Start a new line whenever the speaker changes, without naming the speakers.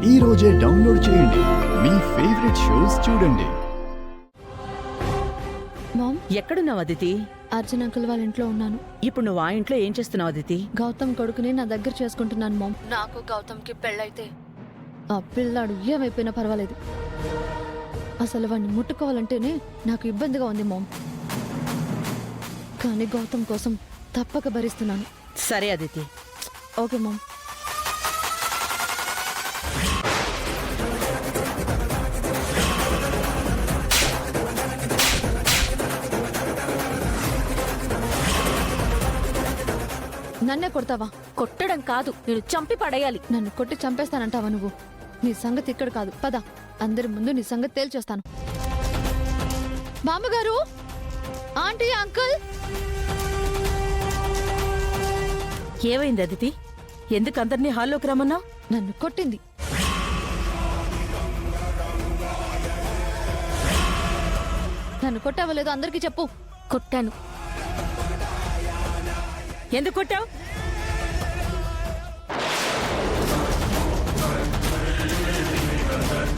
ఈ రోజే డౌన్లోడ్ చేయండి. మీ ఫేవరెట్ షోస్ చూడండి.
మామ్,
ఎక్కడున్నావు అదితి?
అర్జున్ అంకుల్ వాళ్ళ ఇంట్లో ఉన్నాను.
ఇప్పుడు నువ్వు ఆ ఇంట్లో ఏం చేస్తున్నావు అదితి?
గౌతమ్ కొడుకుని నా దగ్గర చేసుకుంటున్నాను మామ్. నాకు గౌతమ్కి పెళ్ళైతే ఆ పిల్లాడు ఏమైపోయినా పర్వాలేదు. అసలు వాడిని ముట్టుకోవాలంటేనే నాకు ఇబ్బందిగా ఉంది మామ్. కానీ గౌతమ్ కోసం తప్పక భరిస్తున్నాను.
సరే అదితి.
Okay ma'am. నన్నే కొడతావా?
కొట్టడం కాదు, నేను చంపి పడేయాలి.
నన్ను కొట్టి చంపేస్తానంటావా నువ్వు? నీ సంగతి ఇక్కడ కాదు, పద. అందరి ముందు నీ సంగతి తేల్చేస్తాను. బామ్మగారు, ఆంటీ, అంకుల్.
ఏమైంది అదితి? ఎందుకు అందరినీ హాల్లోకి రమ్మన్నావు?
నన్ను కొట్టింది. నన్ను కొట్టావో లేదో అందరికీ చెప్పు.
కొట్టాను.
ఎందుకు కొట్టావు?